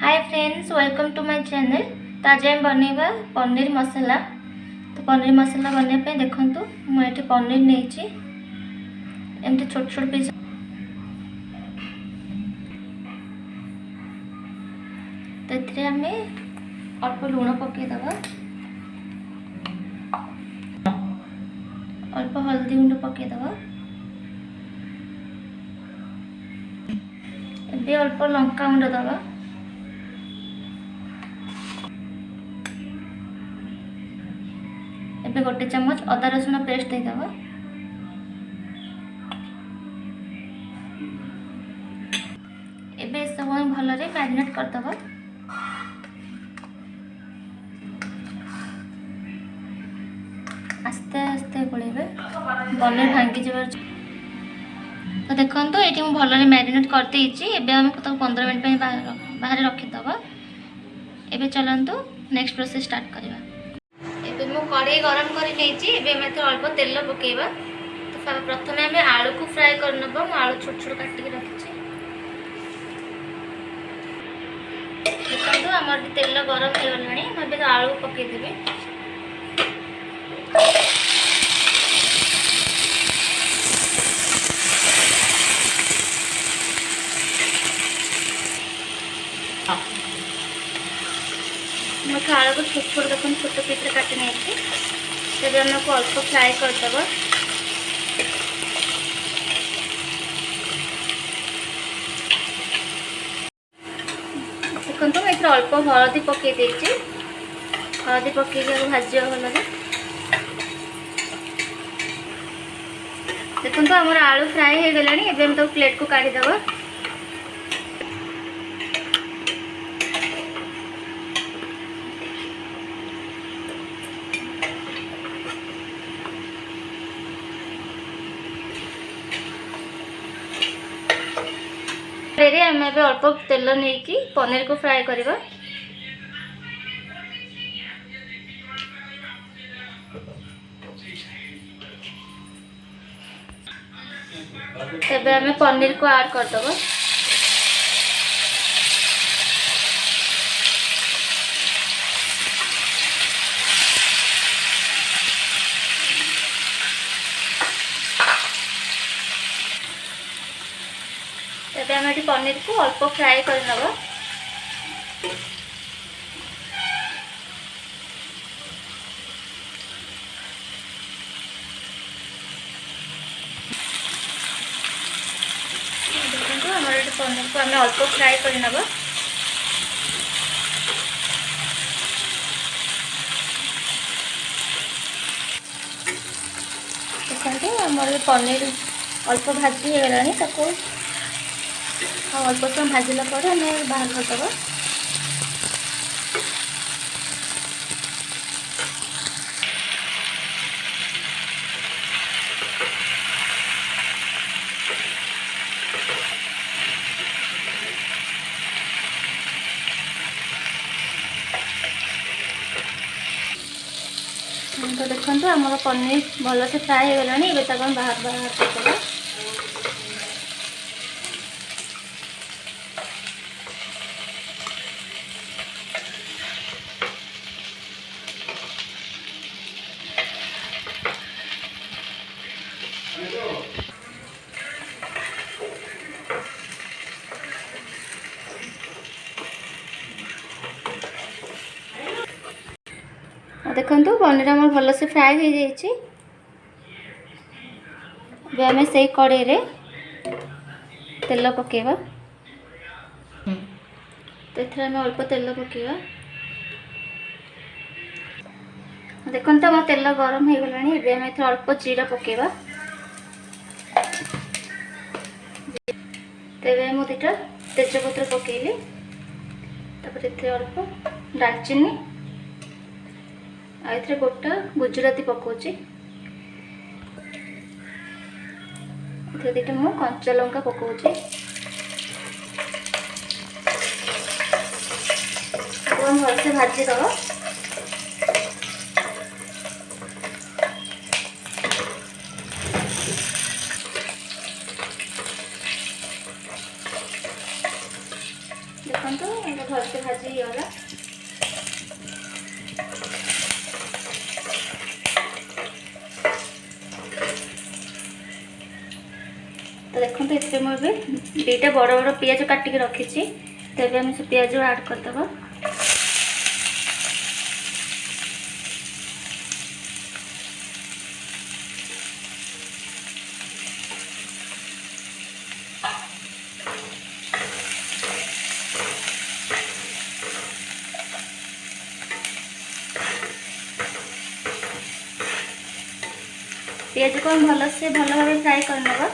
Hi friends, welcome to my channel. तो आज हम बनैबा पनीर मसाला। तो पनीर मसाला बनने देखु मुझे पनीर नहीं एमती छोट छोट पीस। तो ये आम अल्प लुण पकईदबा, अल्प हल्दी गुंड पकईदबा, ए अल्प लंका गुंड दबा, एबे गोटे चम्मच अदा रसुण पेस्ट देदबा। एबे सब भल मैरिनेट करदबा। आस्ते आस्ते गोलेबे पनीर भांगी जबार। तो देखो ये मुझे भल मैरिनेट कर देछि। एबे हम 15 मिनट बाहर रखीदबा। एबे चलतु नेक्स्ट प्रोसेस स्टार्ट करवा। एबे मु कढ़ाई गरम कर अल्प तेल पकेबा। तो प्रथम आम आलू को फ्राए करनबा। मु आलू छोट छोट काटिक रखी। देखो आमर तेल गरम हो गलानी। मुझे आलू पकईदेवी। मैं आलू को छोट छोट देखो छोट पीस काटी नहीं। तब आमको अल्प फ्राए करदबा। देखो मैं अल्प हलदी पकई देछि। हलदी पकई भाजी भल। देखो आमर आलू फ्राए हो गलानी। एबे हम तो प्लेट को काढ़ीदबा। आम अल्प तेल नहीं पनीर को फ्राए करवा। आम पनीर को ऐड करदबा। तबे आम पनीर को अल्प फ्राए करनबा। देखो हमारे पनीर को आम अल्प फ्राए करनबा। देखो हमारे पनीर अल्प भाजी हो गलानी। ताको अल्प समय भाजला बाहर करदबा। तो देखो आम पनीर भल से फ्राए हो गलानी। एबे ताको बाहर करदबा। देखो पनीर आम भल से फ्राए हो जाइए। आम से कड़े रे तेल पकेबा। तो ये आम अल्प तेल पकेबा। देखो आम तेल गरम हो गलानी। आम अल्प जीरा पकेबा। तेज मुझे तेजपत्र पकेली। अल्प दालचीनी आए गोटा गुजराती पकाउची। मु कंचा लंका पकाउची। भल से भाजी दबा। देखो देखो भलसे भाजी गला। तो देखो इतने मुझे दुईटा बड़ बड़ पियाज काटिक रखी। तो ये आम से पियाज ऐड करदे। पियाज को हम भल भाव फ्राए करना।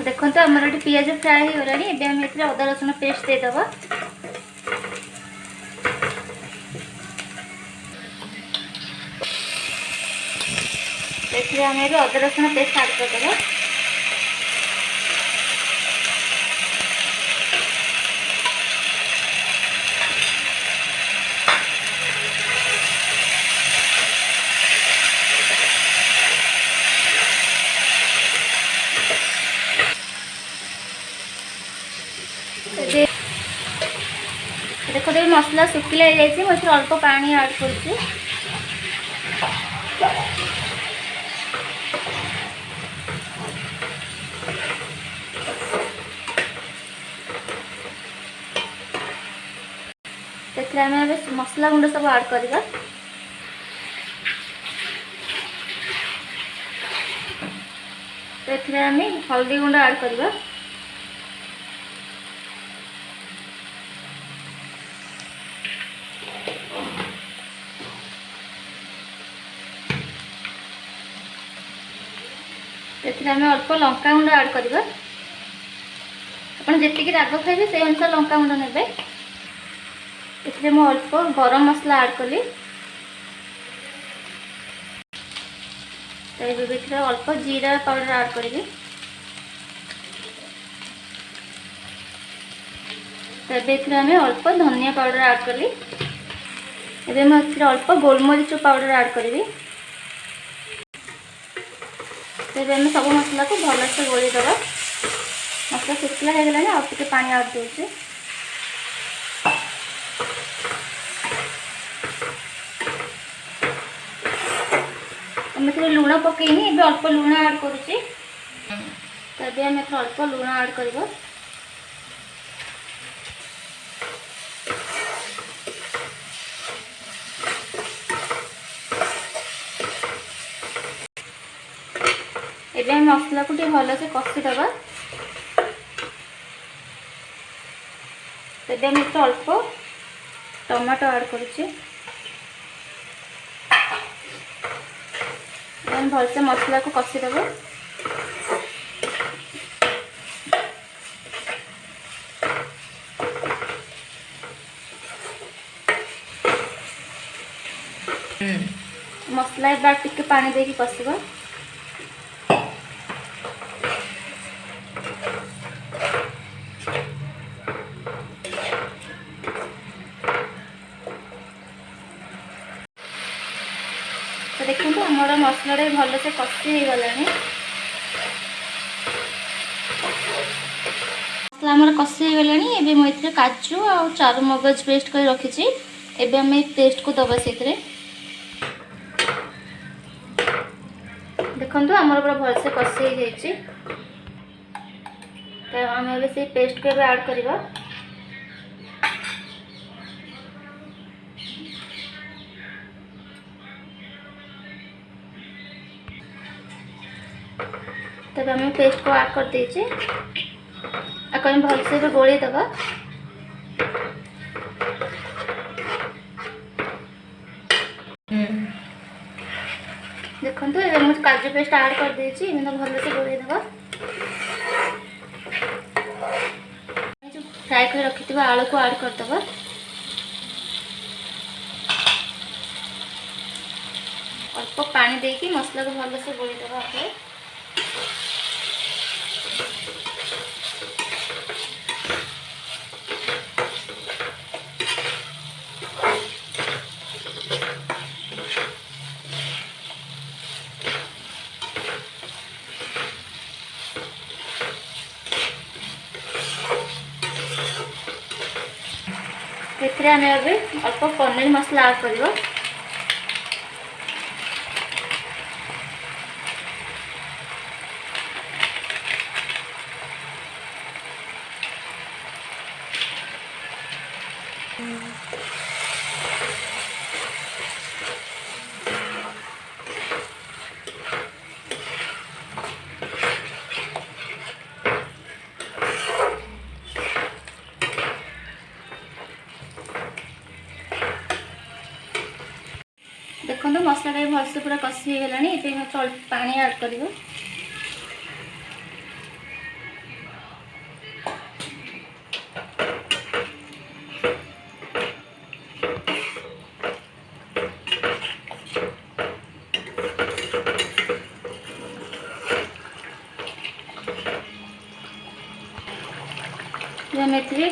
देखो तो आमर ये पियाज फ्राए हो गलानी। एबे हम इतने अदा रसुण पेस्ट देदेबा। आम अदा रसुण पेस्ट ऐड करदेबा। देखो तो मसला सुखिला हो जाए। मुझे अल्प पानी ऐड कर। मसला गुंड सब ऐड करवा। तो आम हल्दी गुंड ऐड करवा। आम अल्प लंका गुंड ऐड करवा। जी राग खाइबे से अनुसार लंका गुंड ने। इसलिए मैं अल्प गरम मसला ऐड कली। तो ये अल्प जीरा पाउडर ऐड करी। तो ये आम अल्प धनिया पाउडर ऐड कली। एबे मैं अल्प गोलमरीच पाउडर ऐड करी। तो आम सब मसला को भलसे गोली दबा। मसला सुखला हो गलानी। आ पानी ऐड दूसरी। मैं लुण पकईनी। ए अल्प लुण ऐड करुच्ची। तो ये आम अल्प लुण ऐड कर। मसला को भलसे कषिदबा। तो अल्प टमाटो ऐड करुच्ची। भलसे मसला को कषिदबा। मसला बाद टिके पानी देके कषिबा। तो देखो तो हमारा मसला भलसे कषि हो गलानी। मसला आमर कषि हो गलानी। एबे मैं इतरे काजू और चारू मगज पेस्ट कर रखी। एबे हम पेस्ट को दबा से। देखो तो आमर पूरा भलसे कषि हो जाए। तो आम ए से पेस्ट को ऐड करवा। तब आम पेस्ट को ऐड कर देचे। भलसे गोली दबा। देखो तो मुझे काजू पेस्ट ऐड कर देची। भलसे गोली दबा। फ्राए कर रखी आलू को ऐड करदबा। अल्प पानी देकी मसला को भलसे गोली दबा। एथिरे आमे अबे अल्प पनीर मसला ऐड करिवो। देखो मसला भी भलसे पूरा कषि हो गलानी। ये पानी ऐड कर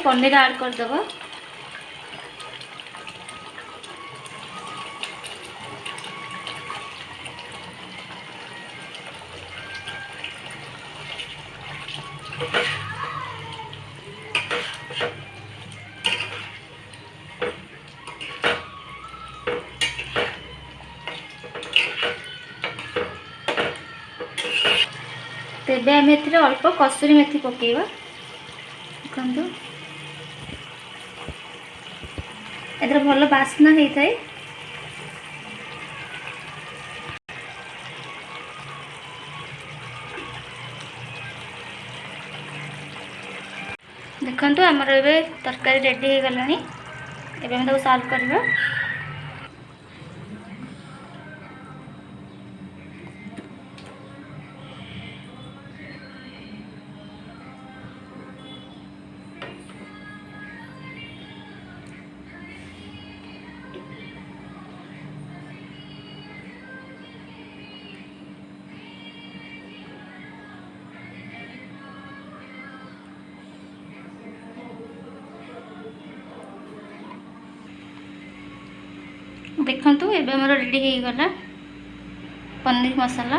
पनीर ऐड करदेव। तेबे आम अल्प कसूरी मेथी पकेवा। देखो एथर भल बास्ना होता है। देखो आमर ए तरकारी रेडी हो गलानी। एबे हम सर्व करबा। देखु एबे हमर रेडी हो गला पनीर मसाला।